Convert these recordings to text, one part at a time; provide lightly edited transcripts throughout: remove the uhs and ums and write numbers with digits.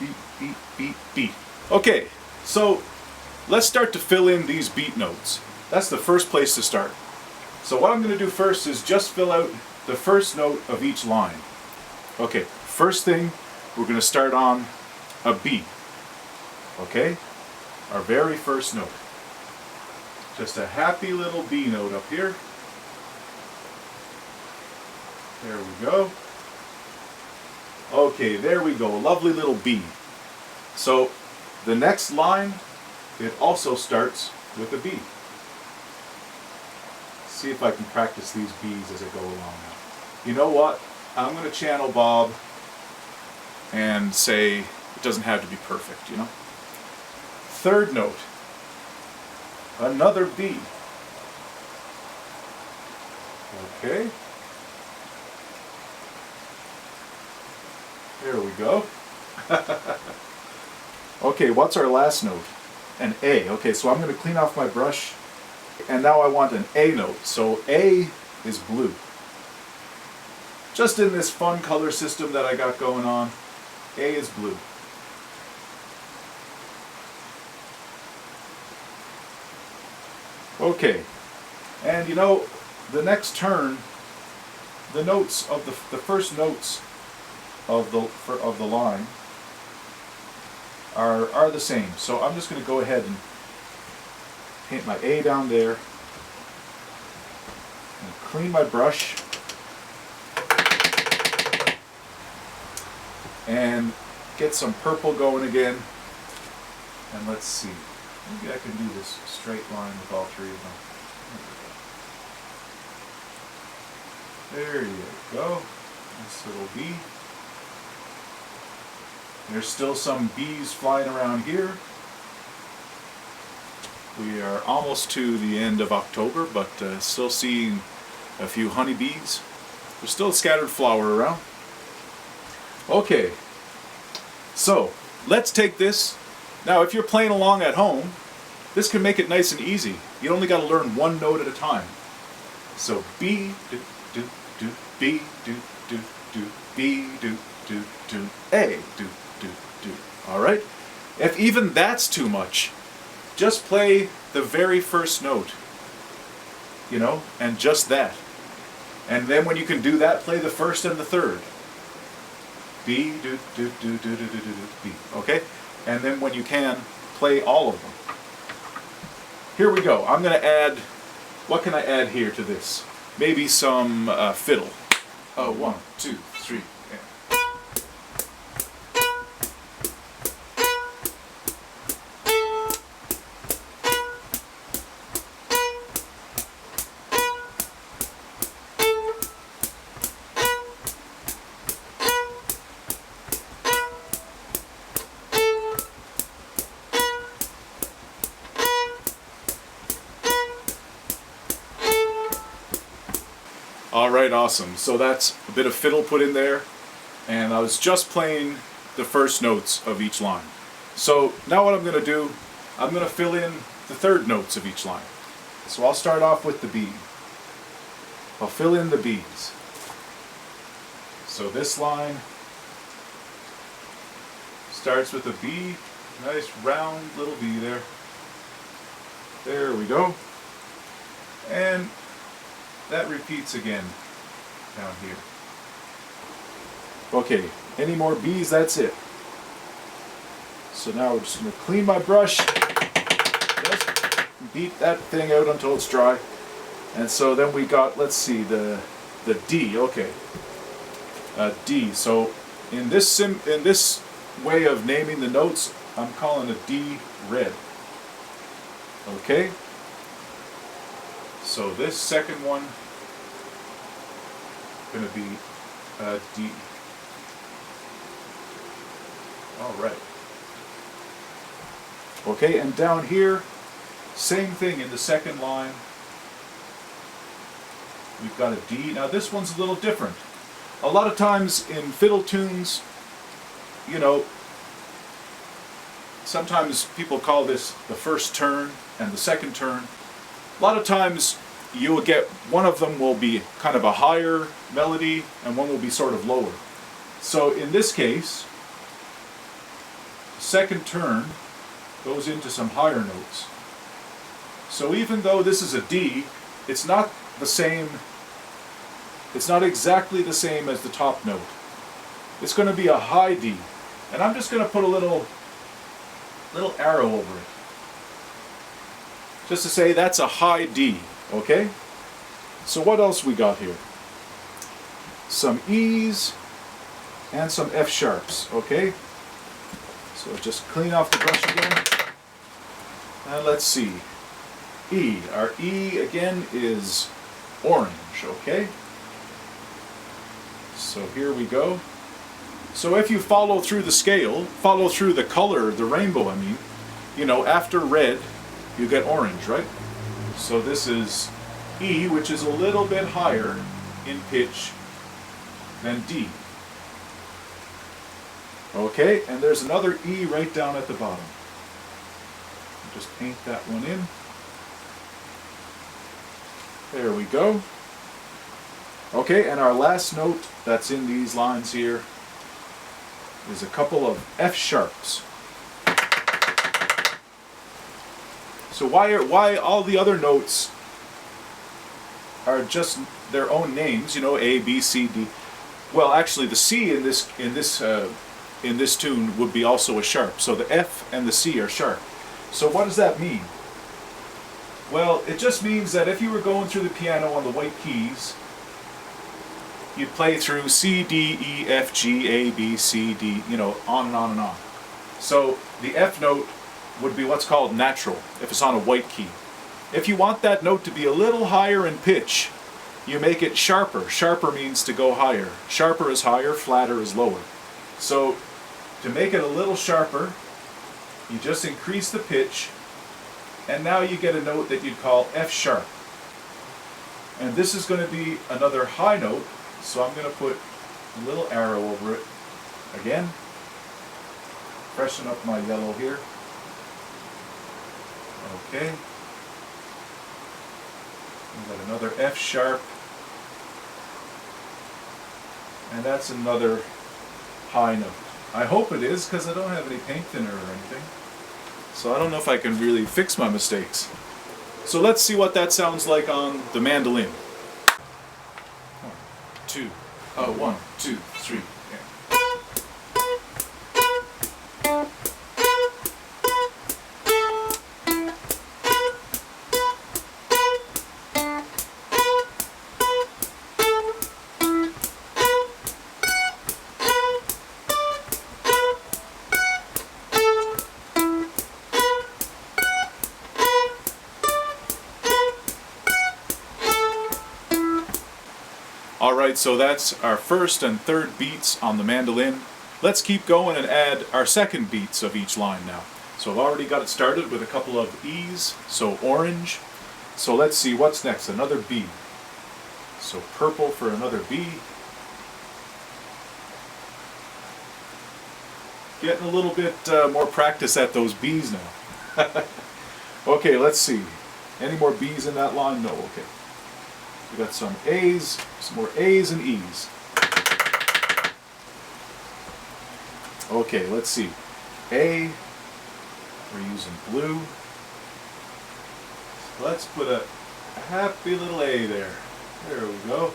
beat, beat, beat, beat. Okay, so let's start to fill in these beat notes. That's the first place to start. So what I'm going to do first is just fill out the first note of each line. Okay, first thing, we're going to start on a B. Okay, our very first note. Just a happy little B note up here. There we go. Okay, there we go, a lovely little B. So the next line, it also starts with a B. See if I can practice these B's as I go along now. You know what? I'm going to channel Bob and say it doesn't have to be perfect, you know? Third note, another B. Okay. There we go. Okay, what's our last note? An A. Okay, so I'm going to clean off my brush, and now I want an A note. So A is blue. Just in this fun color system that I got going on, A is blue. Okay, and you know, the next turn, the notes of the first notes of the line are the same. So I'm just going to go ahead and paint my A down there, and clean my brush, and get some purple going again. And let's see, maybe I can do this straight line with all three of them. There you go. Nice little B. There's still some bees flying around here. We are almost to the end of October, but still seeing a few honeybees. There's still scattered flower around. Okay, so let's take this. Now if you're playing along at home, this can make it nice and easy. You only got to learn one note at a time. So B, do, do, do, B, do, do, do, B, do, do, do, A, do, do, do. All right? If even that's too much, just play the very first note, you know, and just that. And then when you can do that, play the first and the third. B, do, do, do, do, do, do, do, do, B. Okay? And then when you can, play all of them. Here we go. I'm going to add, what can I add here to this? Maybe some fiddle. Oh, 1, 2, 3. Yeah. Alright, awesome. So that's a bit of fiddle put in there, and I was just playing the first notes of each line. So now what I'm going to do, I'm going to fill in the third notes of each line. So I'll start off with the B. I'll fill in the B's. So this line starts with a B, nice round little B there. There we go. And that repeats again down here. Okay, any more B's? That's it. So now we're just going to clean my brush, just beat that thing out until it's dry. And so then we got, let's see, the D. Okay, D. So in this way of naming the notes, I'm calling a D red. Okay. So this second one going to be D. All right. Okay, and down here, same thing in the second line. We've got a D. Now this one's a little different. A lot of times in fiddle tunes, you know, sometimes people call this the first turn and the second turn. A lot of times you will get, one of them will be kind of a higher melody and one will be sort of lower. So in this case, the second turn goes into some higher notes. So even though this is a D, it's not the same, it's not exactly the same as the top note. It's going to be a high D. And I'm just going to put a little arrow over it, just to say that's a high D, okay? So what else we got here? Some E's and some F sharps, okay? So just clean off the brush again. And let's see. E. Our E again is orange, okay? So here we go. So if you follow through the scale, follow through the color, the rainbow I mean, you know, after red, you get orange, right? So this is E, which is a little bit higher in pitch than D. Okay, and there's another E right down at the bottom. Just paint that one in. There we go. Okay, and our last note that's in these lines here is a couple of F sharps. So why all the other notes are just their own names, you know, A, B, C, D. Well, actually, the C in this tune would be also a sharp. So the F and the C are sharp. So what does that mean? Well, it just means that if you were going through the piano on the white keys, you'd play through C, D, E, F, G, A, B, C, D, you know, on and on and on. So the F note would be what's called natural, if it's on a white key. If you want that note to be a little higher in pitch, you make it sharper. Sharper means to go higher. Sharper is higher, flatter is lower. So To make it a little sharper, you just increase the pitch, and now you get a note that you'd call F sharp. And this is going to be another high note, so I'm going to put a little arrow over it. Again, freshen up my yellow here. Okay. We've got another F sharp. And that's another high note. I hope it is, because I don't have any paint thinner or anything. So I don't know if I can really fix my mistakes. So let's see what that sounds like on the mandolin. 1, 2, 3. Yeah. Alright, so that's our first and third beats on the mandolin. Let's keep going and add our second beats of each line now. So I've already got it started with a couple of E's, so orange. So let's see what's next, another B. So purple for another B. Getting a little bit more practice at those B's now. Okay, let's see. Any more B's in that line? No, okay. We got some A's, some more A's and E's. Okay, let's see. A, we're using blue. So let's put a happy little A there. There we go.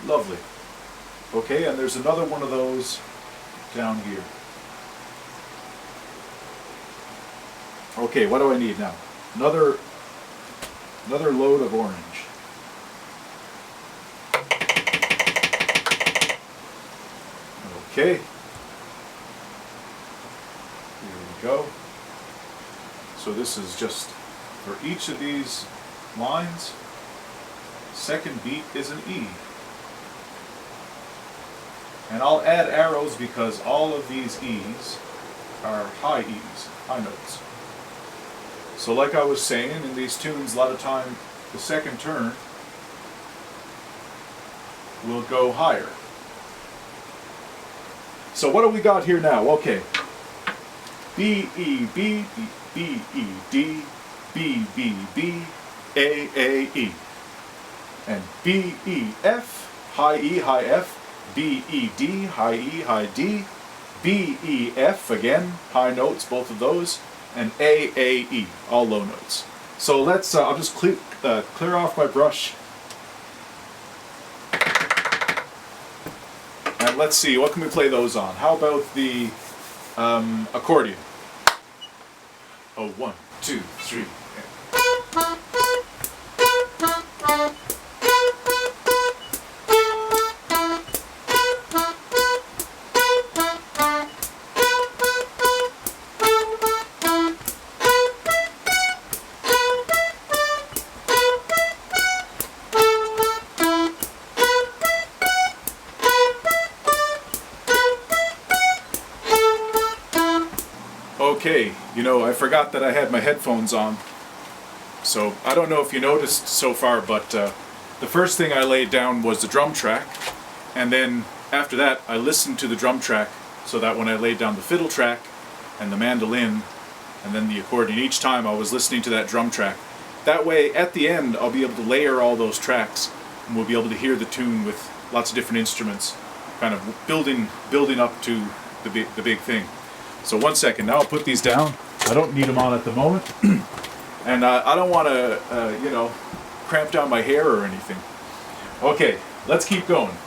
Lovely. Okay, and there's another one of those down here. Okay, what do I need now? Another load of orange. Okay. Here we go. So this is just for each of these lines. Second beat is an E. And I'll add arrows because all of these E's are high E's, high notes. So like I was saying, in these tunes, a lot of time, the second turn will go higher. So what do we got here now? Okay. B, E, B, B, E, D, B, B, B, A, E. And B, E, F, high E, high F, B, E, D, high E, high D, B, E, F, again, high notes, both of those, and A, E, all low notes. So let's, I'll just clear off my brush. And let's see, what can we play those on? How about the accordion? Oh, 1, 2, 3. Yeah. Okay, you know, I forgot that I had my headphones on, so I don't know if you noticed so far, but the first thing I laid down was the drum track, and then after that I listened to the drum track so that when I laid down the fiddle track and the mandolin and then the accordion, each time I was listening to that drum track. That way at the end I'll be able to layer all those tracks and we'll be able to hear the tune with lots of different instruments, kind of building up to the big thing. So 1 second, now I'll put these down. I don't need them on at the moment. And I don't want to, you know, cramp down my hair or anything. Okay, let's keep going.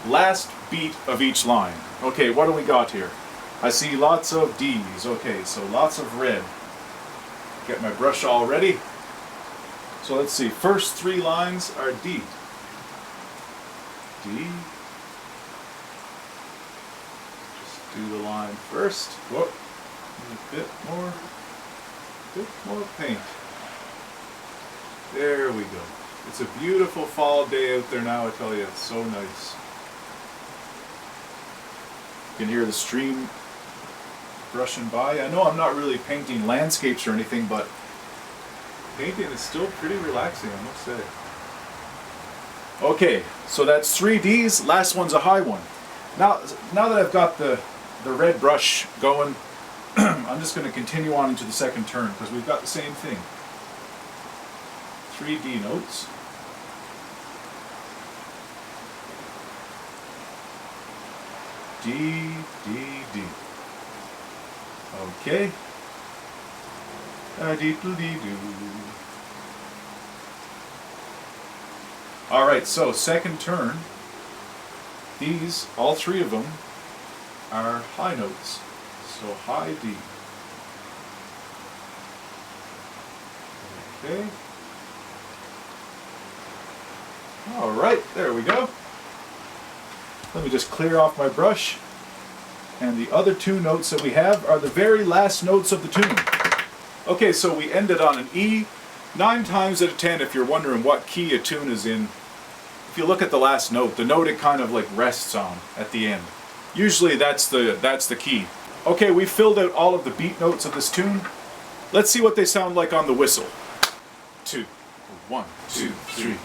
Last beat of each line. Okay, what do we got here? I see lots of D's. Okay, so lots of red. Get my brush all ready. So let's see, first 3 lines are D. D. Do the line first. Whoop. A bit more paint. There we go. It's a beautiful fall day out there now, I tell you. It's so nice. You can hear the stream brushing by. I know I'm not really painting landscapes or anything, but painting is still pretty relaxing, I must say. Okay, so that's 3 Ds, last one's a high one. Now that I've got the red brush going, I'm just going to continue on into the second turn because we've got the same thing. 3 D notes. D, D, D. Okay. A-dee-doo-dee-doo. Alright, so second turn. These, all 3 of them, are high notes. So high D. Okay. Alright, there we go. Let me just clear off my brush. And the other 2 notes that we have are the very last notes of the tune. Okay, so we ended on an E. 9 times out of 10, if you're wondering what key a tune is in, if you look at the last note, the note it kind of like rests on at the end. Usually that's the key. Okay, we filled out all of the beat notes of this tune. Let's see what they sound like on the whistle. 2, 1, 2, 3.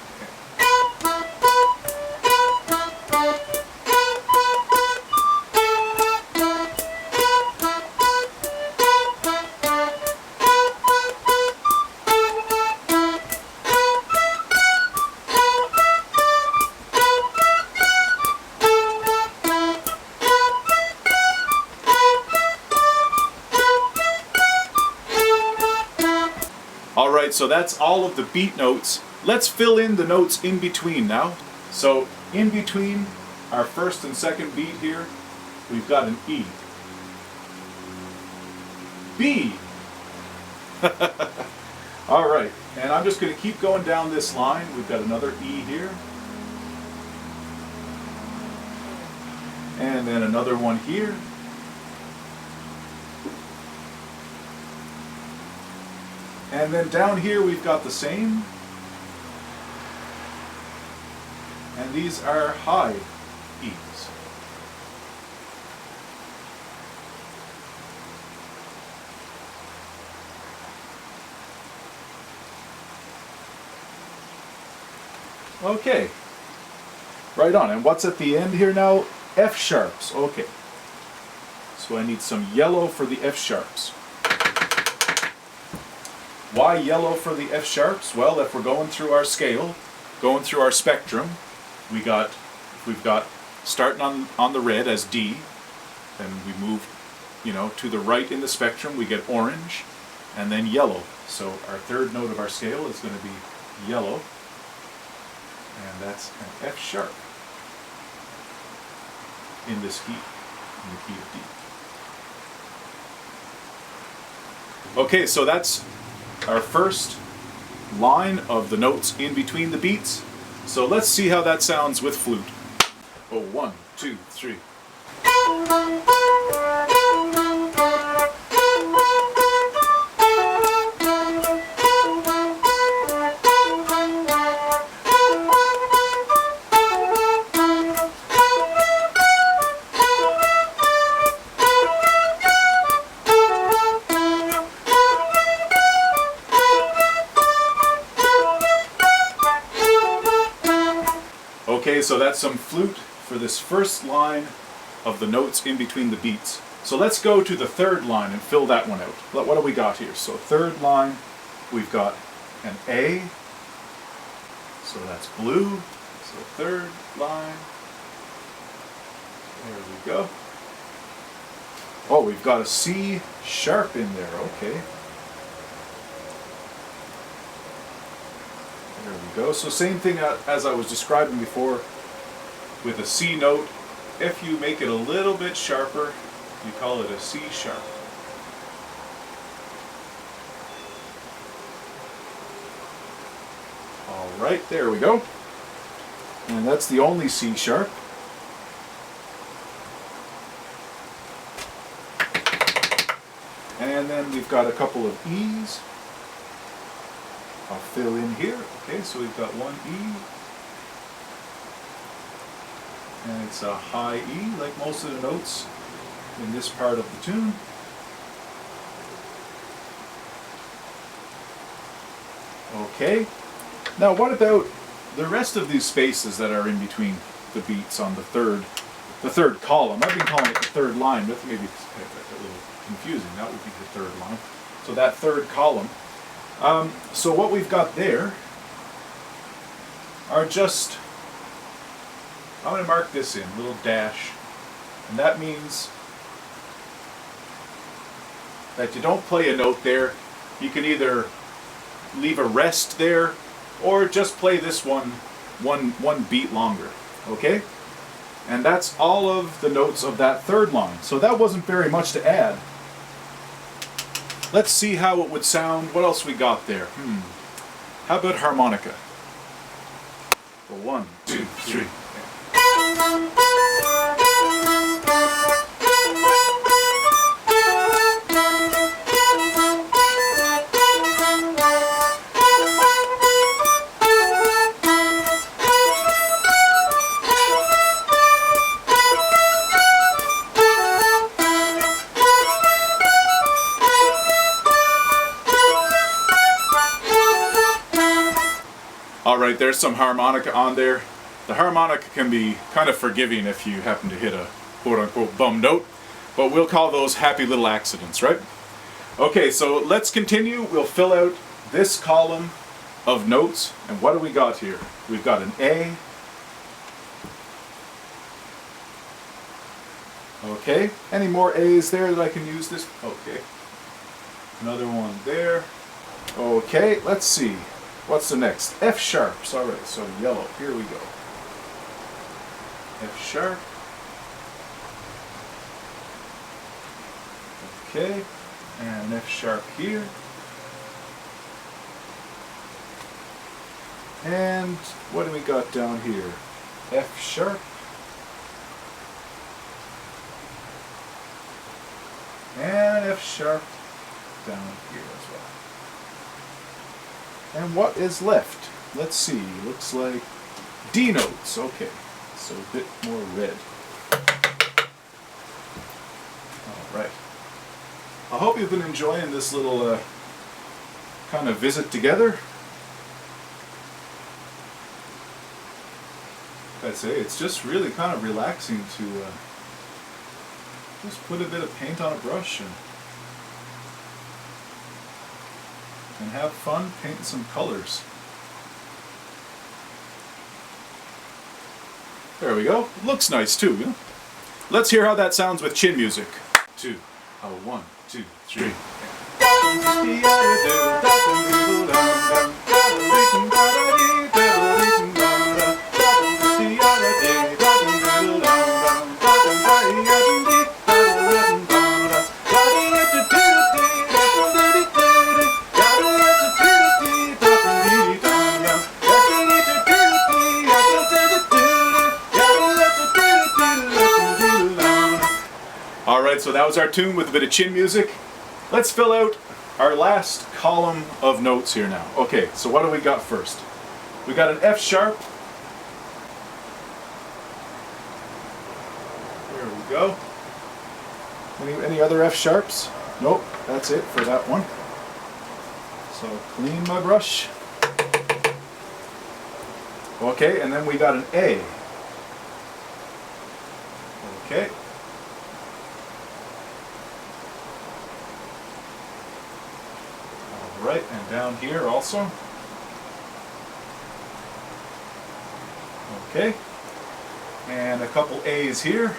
Alright, so that's all of the beat notes. Let's fill in the notes in between now. So, in between our first and second beat here, we've got an E. B. Alright, and I'm just going to keep going down this line. We've got another E here. And then another one here. And then down here we've got the same. And these are high E's. Okay. Right on. And what's at the end here now? F sharps. Okay. So I need some yellow for the F sharps. Why yellow for the F sharps? Well, if we're going through our scale, going through our spectrum, we've got starting on the red as D, then we move, to the right in the spectrum, we get orange, and then yellow. So our third note of our scale is going to be yellow, and that's an F sharp in this key, in the key of D. Okay, so that's our first line of the notes in between the beats. So let's see how that sounds with flute. Oh, 1, 2, 3. Okay, so that's some flute for this first line of the notes in between the beats. So let's go to the third line and fill that one out. What do we got here? So third line, we've got an A. So that's blue. So third line. There we go. Oh, we've got a C sharp in there. Okay. There we go. So same thing as I was describing before with a C note. If you make it a little bit sharper, you call it a C sharp. All right, there we go. And that's the only C sharp. And then we've got a couple of E's. I'll fill in here. Okay, so we've got one E. And it's a high E, like most of the notes in this part of the tune. Okay. Now what about the rest of these spaces that are in between the beats on the third column? I've been calling it the third line, but maybe it's a little confusing. That would be the third line. So that third column. So what we've got there are just, I'm going to mark this in, a little dash, and that means that you don't play a note there. You can either leave a rest there, or just play this one beat longer, okay? And that's all of the notes of that third line. So that wasn't very much to add. Let's see how it would sound. What else we got there? How about harmonica? Well, 1, 2, 3. Alright, there's some harmonica on there. The harmonica can be kind of forgiving if you happen to hit a quote-unquote bum note, but we'll call those happy little accidents, right? Okay, so let's continue. We'll fill out this column of notes, and what do we got here? We've got an A. Okay, any more A's there that I can use this? Okay. Another one there. Okay, let's see. What's the next? F sharps. Alright, so yellow. Here we go. F sharp. Okay, and F sharp here. And what do we got down here? F sharp. And F sharp down here as well. And what is left? Let's see. Looks like D notes. Okay, so a bit more red. All right. I hope you've been enjoying this little kind of visit together. I'd say it's just really kind of relaxing to just put a bit of paint on a brush and have fun painting some colors. There we go. It looks nice too. Yeah? Let's hear how that sounds with chin music. 2, 1, 2, 3. Alright, so that was our tune with a bit of chin music. Let's fill out our last column of notes here now. Okay, so what do we got first? We got an F sharp. There we go. Any other F sharps? Nope, that's it for that one. So clean my brush. Okay, and then we got an A. Okay. Right, and down here also. Okay, and a couple A's here.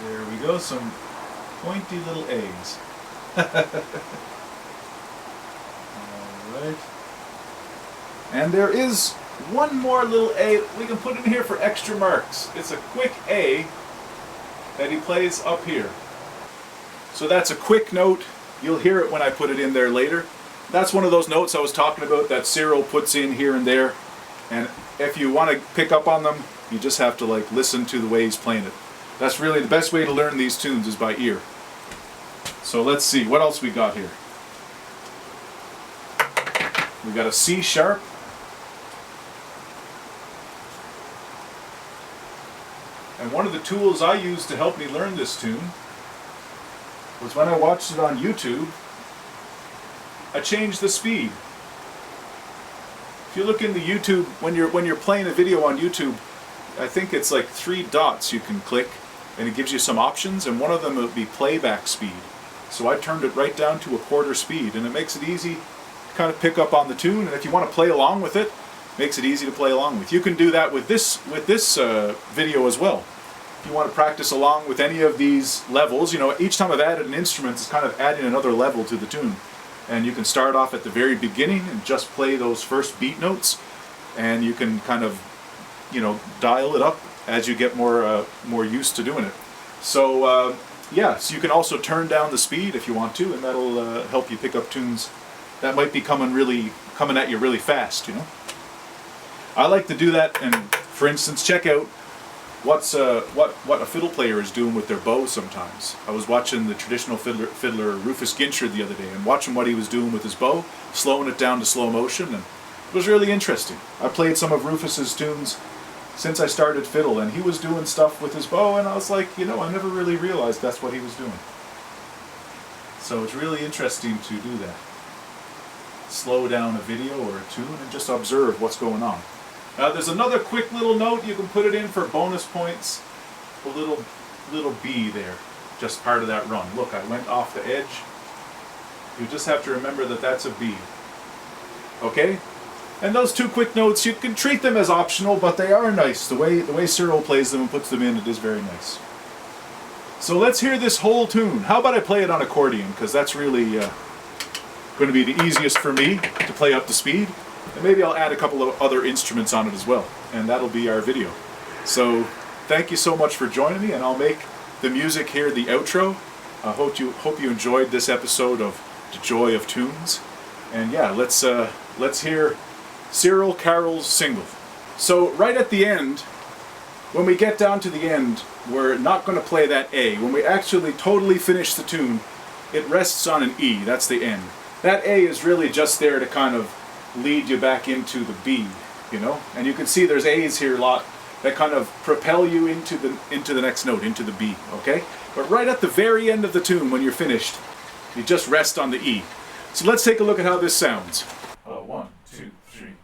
There we go, some pointy little A's. Alright. And there is one more little A we can put in here for extra marks. It's a quick A that he plays up here. So that's a quick note. You'll hear it when I put it in there later. That's one of those notes I was talking about that Cyril puts in here and there. And if you want to pick up on them, you just have to like listen to the way he's playing it. That's really the best way to learn these tunes is by ear. So let's see, what else we got here? We got a C sharp. And one of the tools I used to help me learn this tune was when I watched it on YouTube, I changed the speed. If you look in the YouTube, when you're playing a video on YouTube, I think it's like 3 dots you can click, and it gives you some options, and one of them would be playback speed. So I turned it right down to 1/4 speed, and it makes it easy to kind of pick up on the tune, and if you want to play along with it, makes it easy to play along with. You can do that with this video as well. If you want to practice along with any of these levels, you know, each time I've added an instrument, it's kind of adding another level to the tune. And you can start off at the very beginning and just play those first beat notes, and you can kind of, you know, dial it up as you get more used to doing it. So yeah, so you can also turn down the speed if you want to, and that'll help you pick up tunes that might be coming at you really fast, you know. I like to do that, and for instance, check out what a fiddle player is doing with their bow sometimes. I was watching the traditional fiddler Rufus Ginchard the other day, and watching what he was doing with his bow, slowing it down to slow motion, and it was really interesting. I played some of Rufus's tunes since I started fiddle, and he was doing stuff with his bow, and I was like, you know, I never really realized that's what he was doing. So it's really interesting to do that. Slow down a video or a tune and just observe what's going on. There's another quick little note you can put it in for bonus points. A little B there, just part of that run. Look, I went off the edge. You just have to remember that that's a B. Okay? And those 2 quick notes, you can treat them as optional, but they are nice. The way Cyril plays them and puts them in, it is very nice. So let's hear this whole tune. How about I play it on accordion, because that's really going to be the easiest for me to play up to speed. And maybe I'll add a couple of other instruments on it as well, and that'll be our video. So thank you so much for joining me, and I'll make the music here the outro. I hope you enjoyed this episode of The Joy of Tunes. And yeah, let's hear Cyril Carroll's single. So right at the end, when we get down to the end, we're not going to play that A. When we actually totally finish the tune, it rests on an E. That's the end. That A is really just there to kind of lead you back into the B, you know? And you can see there's A's here a lot that kind of propel you into the next note, into the B, okay? But right at the very end of the tune, when you're finished, you just rest on the E. So let's take a look at how this sounds. 1, 2, 3.